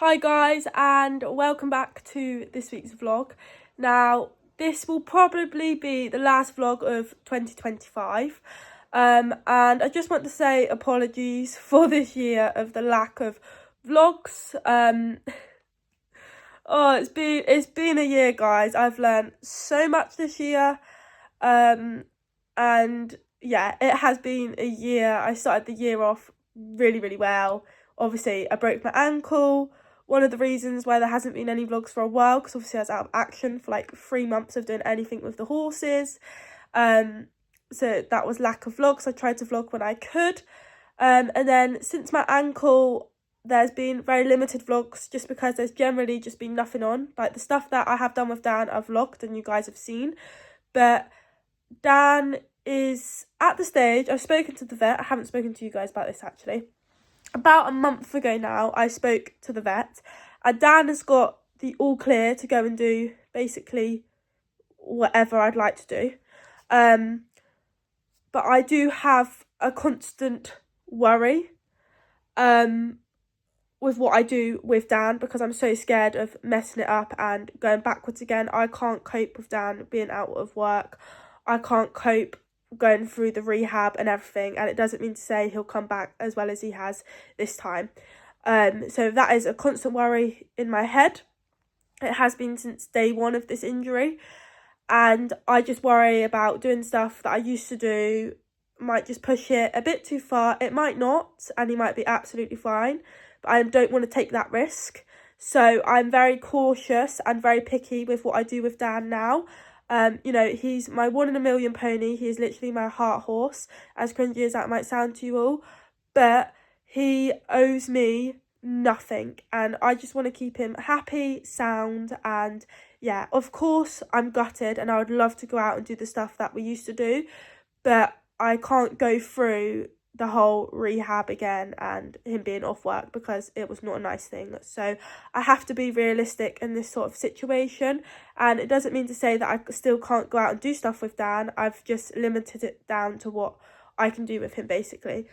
Hi guys, and welcome back to this week's vlog. Now, this will probably be the last vlog of 2025. And I just want to say apologies for this year of the lack of vlogs. It's been a year, guys. I've learned so much this year. And yeah, it has been a year. I started the year off really well. Obviously, I broke my ankle. One of the reasons why there hasn't been any vlogs for a while, because obviously I was out of action for like 3 months of doing anything with the horses. So that was lack of vlogs. I tried to vlog when I could. And then since my ankle, there's been very limited vlogs just because there's generally just been nothing on. Like the stuff that I have done with Dan, I've vlogged and you guys have seen. But Dan is at the stage, I've spoken to the vet. I haven't spoken to you guys about this actually. About a month ago now, I spoke to the vet, and Dan has got the all clear to go and do basically whatever I'd like to do. But I do have a constant worry with what I do with Dan, because I'm so scared of messing it up and going backwards again. I can't cope with Dan being out of work. I can't cope going through the rehab and everything, and it doesn't mean to say he'll come back as well as he has this time. So that is a constant worry in my head. It has been since day one of this injury, and I just worry about doing stuff that I used to do might just push it a bit too far. It might not, and he might be absolutely fine, but I don't want to take that risk. So I'm very cautious and very picky with what I do with Dan now. He's my 1 in a million pony. He is literally my heart horse, as cringy as that might sound to you all. But he owes me nothing, and I just want to keep him happy, sound, and yeah, of course, I'm gutted, and I would love to go out and do the stuff that we used to do, but I can't go through the whole rehab again and him being off work, because it was not a nice thing. So I have to be realistic in this sort of situation, and it doesn't mean to say that I still can't go out and do stuff with Dan. I've just limited it down to what I can do with him basically.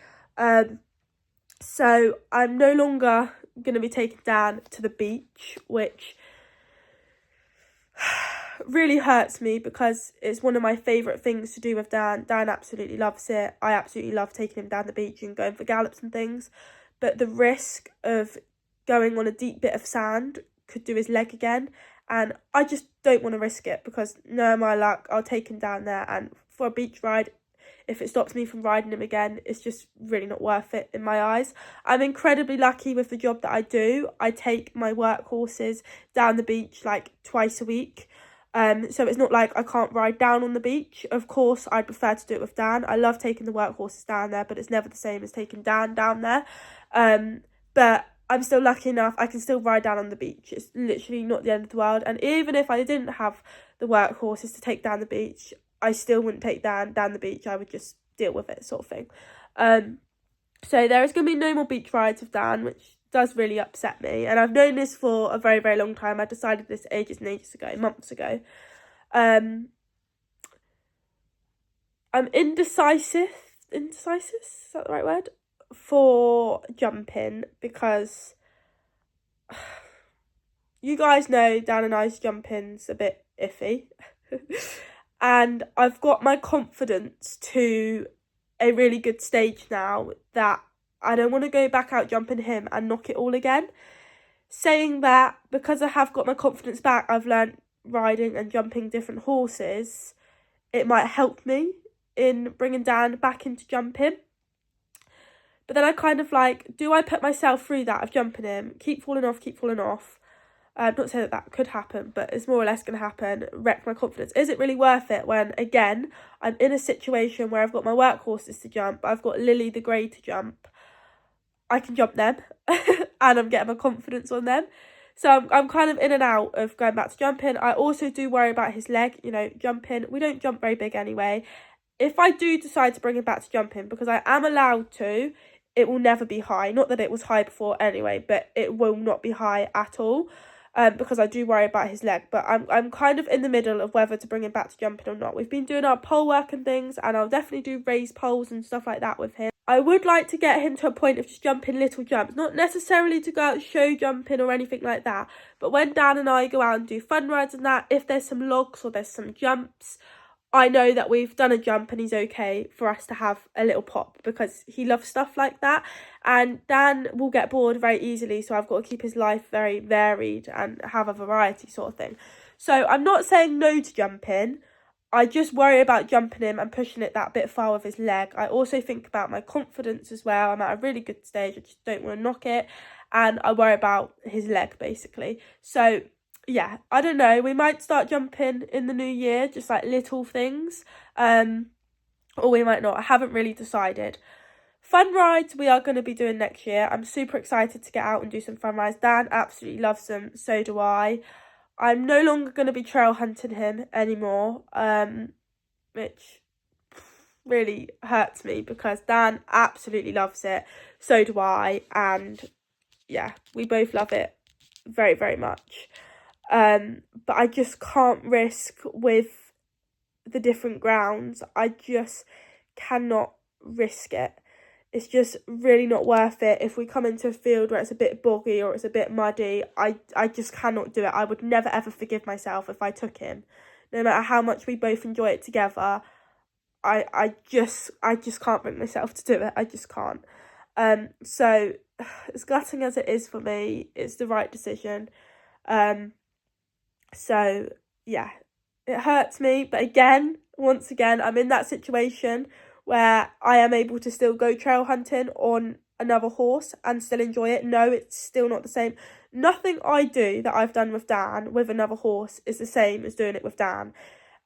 So I'm no longer going to be taking Dan to the beach, which really hurts me because it's one of my favourite things to do with Dan. Dan absolutely loves it. I absolutely love taking him down the beach and going for gallops and things. But the risk of going on a deep bit of sand could do his leg again. And I just don't want to risk it, because no, my luck, I'll take him down there. And for a beach ride, if it stops me from riding him again, it's just really not worth it in my eyes. I'm incredibly lucky with the job that I do. I take my work horses down the beach like twice a week. So it's not like I can't ride down on the beach. Of course, I'd prefer to do it with Dan. I love taking the work horses down there, but it's never the same as taking Dan down there. But I'm still lucky enough, I can still ride down on the beach. It's literally not the end of the world. And even if I didn't have the work horses to take down the beach, I still wouldn't take Dan down the beach. I would just deal with it, sort of thing. So there is going to be no more beach rides with Dan, which does really upset me. And I've known this for a very long time. I decided this ages and ages ago, months ago. I'm indecisive, is that the right word? For jumping, because you guys know Dan and I's jumping's a bit iffy. And I've got my confidence to a really good stage now that I don't want to go back out jumping him and knock it all again. Saying that, because I have got my confidence back, I've learned riding and jumping different horses, it might help me in bringing Dan back into jumping. But then I kind of like, do I put myself through that of jumping him, keep falling off? Not saying that could happen, but it's more or less going to happen, wreck my confidence. Is it really worth it when, again, I'm in a situation where I've got my workhorses to jump, I've got Lily the Grey to jump, I can jump them, and I'm getting my confidence on them. So I'm kind of in and out of going back to jumping. I also do worry about his leg, jumping. We don't jump very big anyway. If I do decide to bring him back to jumping, because I am allowed to, it will never be high. Not that it was high before anyway, but it will not be high at all. Because I do worry about his leg. But I'm kind of in the middle of whether to bring him back to jumping or not. We've been doing our pole work and things, and I'll definitely do raised poles and stuff like that with him. I would like to get him to a point of just jumping little jumps, not necessarily to go out show jumping or anything like that, but when Dan and I go out and do fun rides and that, if there's some logs or there's some jumps, I know that we've done a jump and he's okay for us to have a little pop, because he loves stuff like that. And Dan will get bored very easily, so I've got to keep his life very varied and have a variety sort of thing. So I'm not saying no to jumping. I just worry about jumping him and pushing it that bit far with his leg. I also think about my confidence as well. I'm at a really good stage. I just don't want to knock it. And I worry about his leg, basically. So, yeah, I don't know. We might start jumping in the new year, just like little things. Or we might not. I haven't really decided. Fun rides we are going to be doing next year. I'm super excited to get out and do some fun rides. Dan absolutely loves them. So do I. I'm no longer going to be trail hunting him anymore, which really hurts me because Dan absolutely loves it. So do I. And yeah, we both love it very, very much. But I just can't risk with the different grounds. I just cannot risk it. It's just really not worth it. If we come into a field where it's a bit boggy or it's a bit muddy, I just cannot do it. I would never ever forgive myself if I took him. No matter how much we both enjoy it together, I just can't bring myself to do it. I just can't. So as gutting as it is for me, it's the right decision. So yeah, it hurts me, but once again, I'm in that situation where I am able to still go trail hunting on another horse and still enjoy it. No, it's still not the same. Nothing I do that I've done with Dan with another horse is the same as doing it with Dan.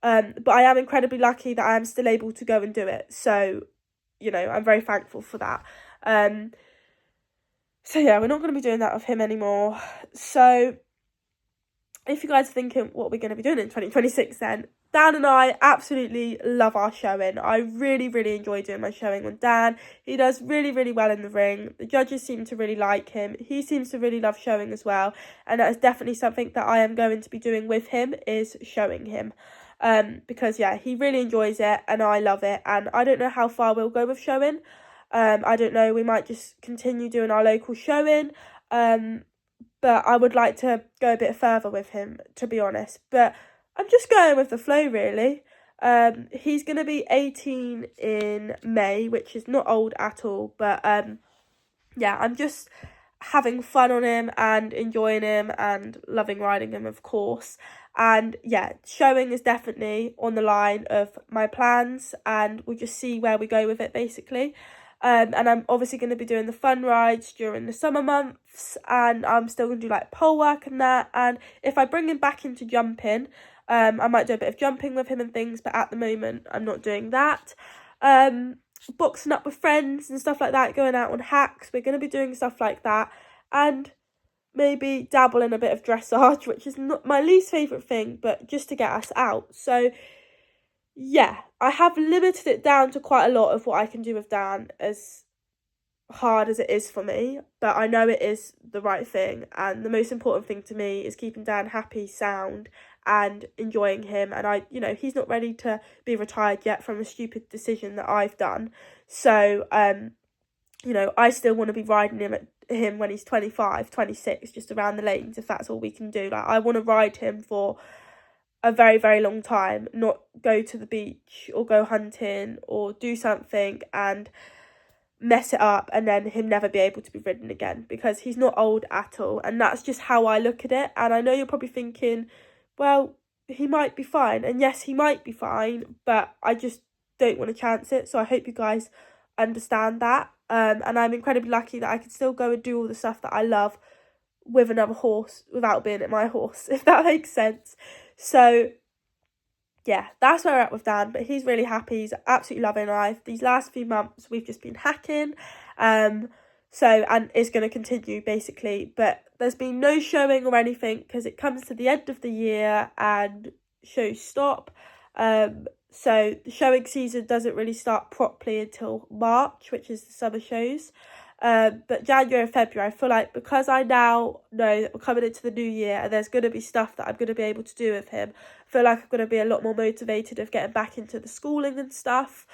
But I am incredibly lucky that I am still able to go and do it. So, I'm very thankful for that. So yeah, we're not going to be doing that with him anymore. So if you guys are thinking what we're going to be doing in 2026 then, Dan and I absolutely love our showing. I really, really enjoy doing my showing with Dan. He does really, really well in the ring. The judges seem to really like him. He seems to really love showing as well. And that is definitely something that I am going to be doing with him, is showing him. Because, yeah, he really enjoys it and I love it. And I don't know how far we'll go with showing. I don't know. We might just continue doing our local showing. But I would like to go a bit further with him, to be honest. But I'm just going with the flow, really. He's going to be 18 in May, which is not old at all. But, yeah, I'm just having fun on him and enjoying him and loving riding him, of course. And, yeah, showing is definitely on the line of my plans. And we'll just see where we go with it, basically. And I'm obviously going to be doing the fun rides during the summer months, and I'm still going to do like pole work and that. And if I bring him back into jumping, I might do a bit of jumping with him and things, but at the moment I'm not doing that. Boxing up with friends and stuff like that, going out on hacks, we're going to be doing stuff like that, and maybe dabble in a bit of dressage, which is not my least favourite thing, but just to get us out. So yeah, I have limited it down to quite a lot of what I can do with Dan, as hard as it is for me, but I know it is the right thing, and the most important thing to me is keeping Dan happy, sound, and enjoying him. And he's not ready to be retired yet from a stupid decision that I've done. So, I still want to be riding him when he's 25, 26, just around the lanes, if that's all we can do. Like, I want to ride him for a very, very long time, not go to the beach or go hunting or do something and mess it up and then him never be able to be ridden again, because he's not old at all. And that's just how I look at it. And I know you're probably thinking, well, he might be fine. And yes, he might be fine, but I just don't want to chance it. So I hope you guys understand that. And I'm incredibly lucky that I can still go and do all the stuff that I love with another horse without being at my horse, if that makes sense. So yeah, that's where we're at with Dan, but he's really happy. He's absolutely loving life. These last few months we've just been hacking, and it's going to continue basically, but there's been no showing or anything because it comes to the end of the year and shows stop. So the showing season doesn't really start properly until March, which is the summer shows. But January and February, I feel like, because I now know that we're coming into the new year and there's going to be stuff that I'm going to be able to do with him, I feel like I'm going to be a lot more motivated of getting back into the schooling and stuff.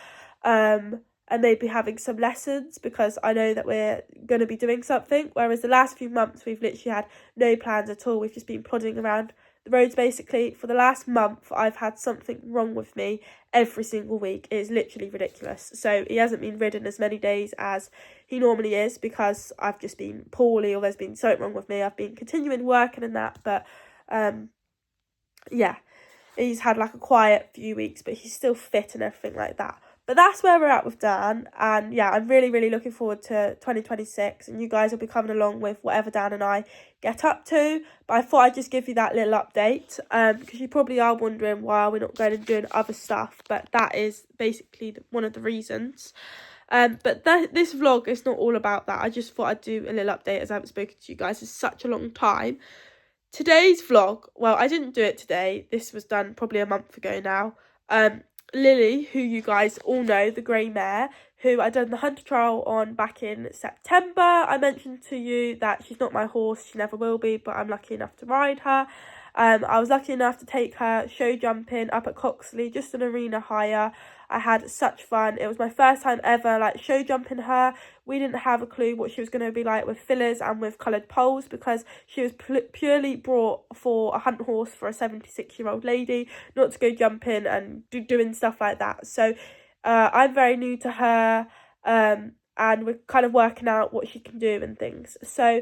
And and maybe having some lessons, because I know that we're going to be doing something, whereas the last few months we've literally had no plans at all. We've just been plodding around the roads basically. For the last month I've had something wrong with me every single week. It is literally ridiculous. So he hasn't been ridden as many days as he normally is because I've just been poorly, or there's been something wrong with me. I've been continuing working and that, but yeah, he's had like a quiet few weeks, but he's still fit and everything like that. But that's where we're at with Dan, and yeah, I'm really, really looking forward to 2026, and you guys will be coming along with whatever Dan and I get up to. But I thought I'd just give you that little update, because you probably are wondering why we're not going and doing other stuff, but that is basically one of the reasons. But this vlog is not all about that. I just thought I'd do a little update as I haven't spoken to you guys in such a long time. Today's vlog, well, I didn't do it today. This was done probably a month ago now. Lily, who you guys all know, the grey mare, who I done the hunter trial on back in September. I mentioned to you that she's not my horse, she never will be, but I'm lucky enough to ride her. I was lucky enough to take her show jumping up at Coxley, just an arena hire. I had such fun. It was my first time ever like show jumping her. We didn't have a clue what she was going to be like with fillers and with coloured poles, because she was purely brought for a hunt horse for a 76-year-old lady, not to go jumping and doing stuff like that. So I'm very new to her, and we're kind of working out what she can do and things. So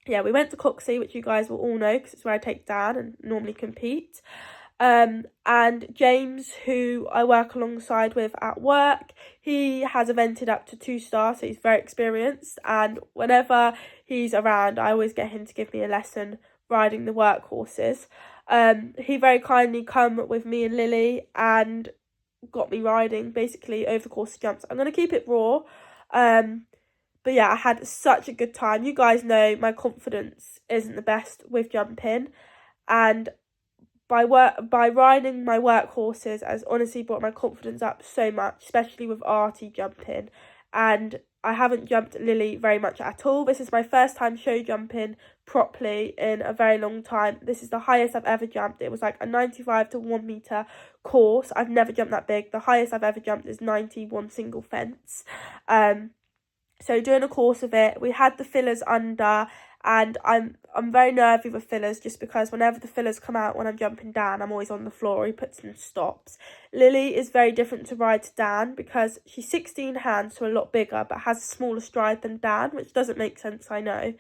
yeah, we went to Coxley, which you guys will all know because it's where I take Dan and normally compete. And James, who I work alongside with at work, he has evented up to 2 stars, so he's very experienced, and whenever he's around I always get him to give me a lesson riding the work horses. He very kindly come with me and Lily and got me riding basically over the course of jumps. I'm going to keep it raw, but yeah, I had such a good time. You guys know my confidence isn't the best with jumping, and by riding my work horses has honestly brought my confidence up so much, especially with arty jumping. And I haven't jumped Lily very much at all. This is my first time show jumping properly in a very long time. This is the highest I've ever jumped. It was like a 95 to 1 metre course. I've never jumped that big. The highest I've ever jumped is 91 single fence. So doing a course of it, we had the fillers under, and I'm very nervy with fillers, just because whenever the fillers come out when I'm jumping Dan, I'm always on the floor. He puts in stops. Lily is very different to ride to Dan because she's 16 hands, so a lot bigger, but has a smaller stride than Dan, which doesn't make sense, I know.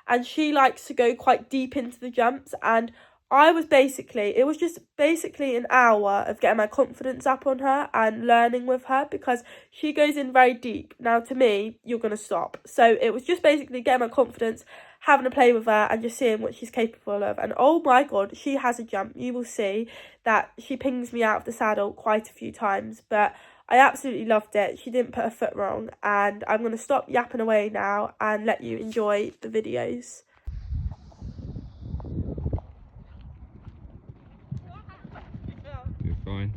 And she likes to go quite deep into the jumps, and it was just basically an hour of getting my confidence up on her and learning with her, because she goes in very deep. Now, to me, you're going to stop. So it was just basically getting my confidence, having a play with her and just seeing what she's capable of. And oh my God, she has a jump. You will see that she pings me out of the saddle quite a few times, but I absolutely loved it. She didn't put a foot wrong, and I'm going to stop yapping away now and let you enjoy the videos. You're fine.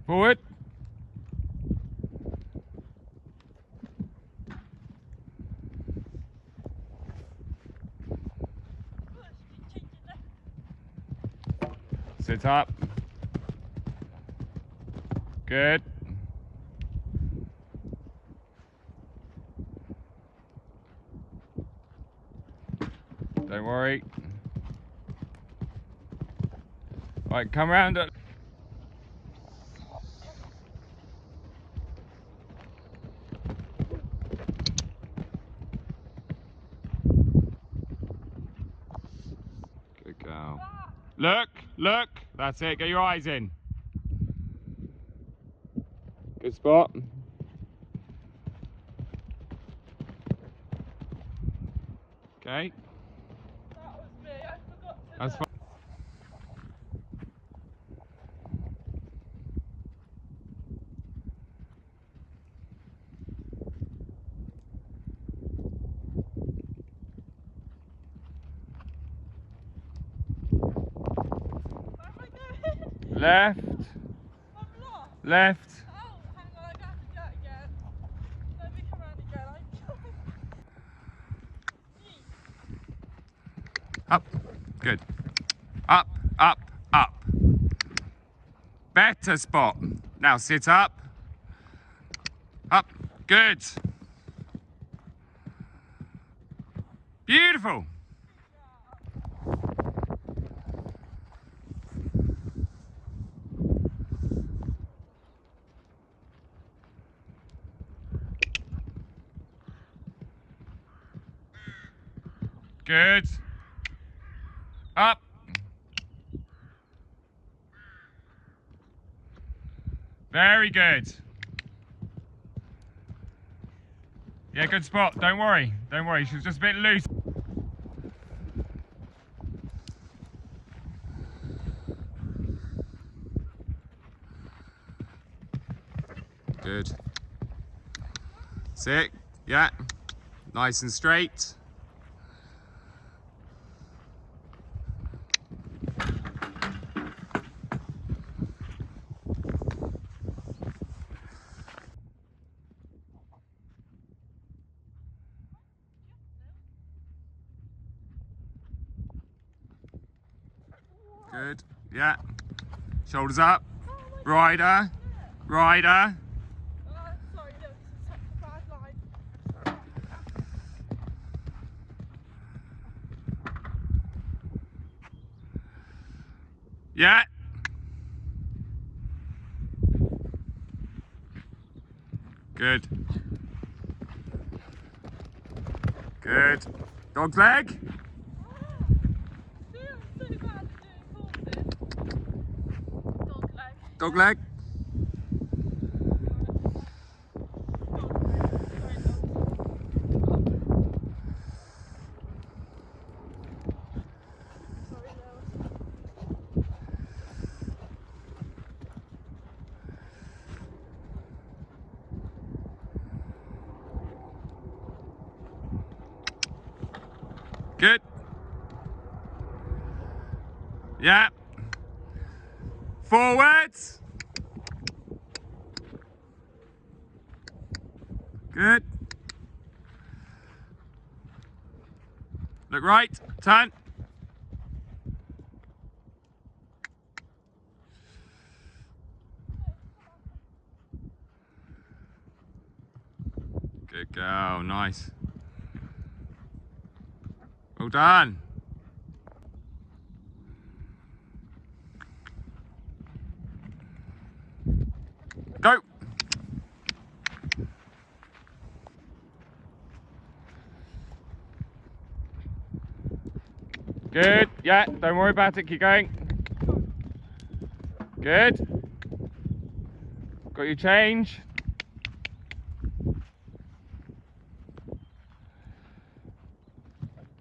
Forward. Sit up. Good. Don't worry. Right, come round. Good girl. Look, look. That's it. Get your eyes in. Good spot. Okay. That was me. I forgot to That's fine. Left. I'm lost. Left. Oh, hang on, I got Up. Good. Up, up, up. Better spot. Now sit up. Up. Good. Beautiful. Good. Up. Very good. Yeah, good spot. Don't worry. Don't worry. She was just a bit loose. Good. Sit. Yeah. Nice and straight. Good. Yeah. Shoulders up. Rider. Rider. Sorry, no, this is such a bad line. Yeah. Good. Good. Dog's leg. Dog leg. Good. Yeah. Forwards. Good. Look right. Turn. Good girl. Nice. Well done. Go. Good. Yeah, don't worry about it. Keep going. Good. Got your change.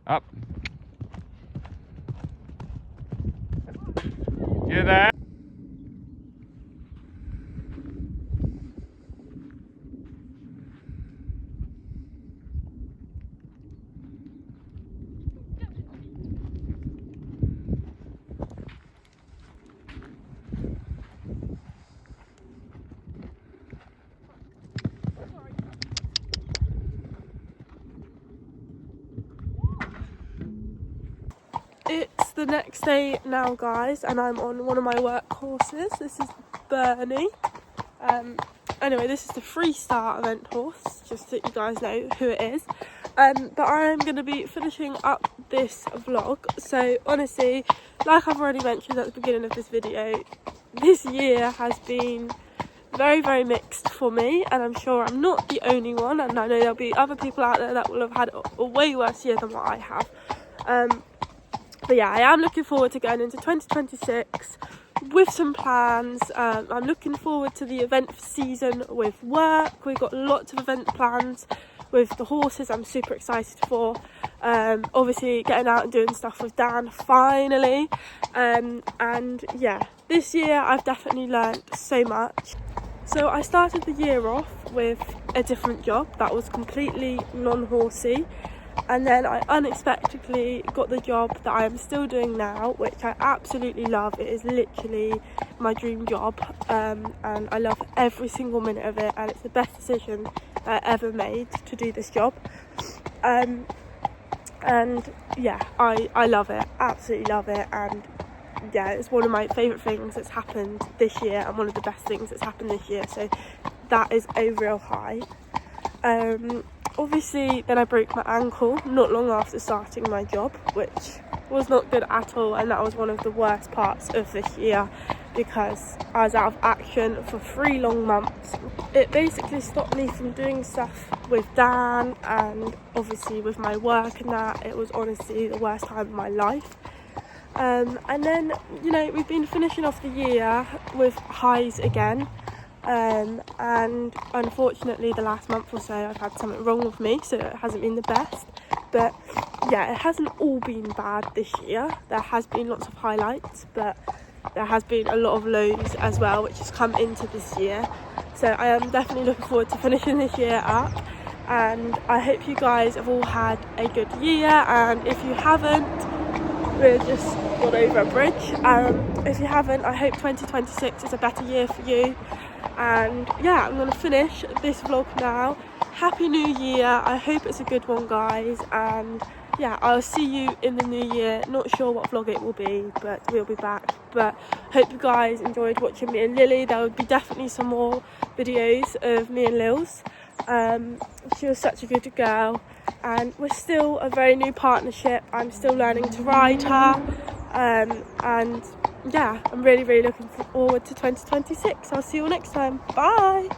Up. You're there. It's the next day now, guys, and I'm on one of my work horses. This is Bernie. Anyway, this is the freestyle event horse, just so you guys know who it is. But I am going to be finishing up this vlog. So honestly, like I've already mentioned at the beginning of this video, this year has been very, very mixed for me, and I'm sure I'm not the only one, and I know there'll be other people out there that will have had a way worse year than what I have. But yeah, I am looking forward to going into 2026 with some plans. I'm looking forward to the event season with work. We've got lots of event plans with the horses I'm super excited for. Obviously getting out and doing stuff with Dan finally. And yeah, this year I've definitely learned so much. So I started the year off with a different job that was completely non-horsey. And then I unexpectedly got the job that I am still doing now, which I absolutely love. It is literally my dream job, and I love every single minute of it, and it's the best decision I ever made to do this job. And and yeah, I love it, absolutely love it. And yeah, it's one of my favourite things that's happened this year and one of the best things that's happened this year, so that is a real high. Obviously then I broke my ankle not long after starting my job, which was not good at all, and that was one of the worst parts of this year because I was out of action for 3 long months. It basically stopped me from doing stuff with Dan, and obviously with my work and that. It was honestly the worst time of my life. And then, you know, we've been finishing off the year with highs again, and unfortunately the last month or so I've had something wrong with me, so it hasn't been the best. But yeah, it hasn't all been bad this year. There has been lots of highlights, but there has been a lot of lows as well, which has come into this year. So I am definitely looking forward to finishing this year up, and I hope you guys have all had a good year. And if you haven't, we're just gone over a bridge. If you haven't, I hope 2026 is a better year for you. And yeah, I'm going to finish this vlog now. Happy New Year. I hope it's a good one, guys. And yeah, I'll see you in the new year. Not sure what vlog it will be, but we'll be back. But hope you guys enjoyed watching me and Lily. There will be definitely some more videos of me and Lils. She was such a good girl, and we're still a very new partnership. I'm still learning to ride her, and yeah, I'm really looking forward to 2026. I'll see you all next time. Bye.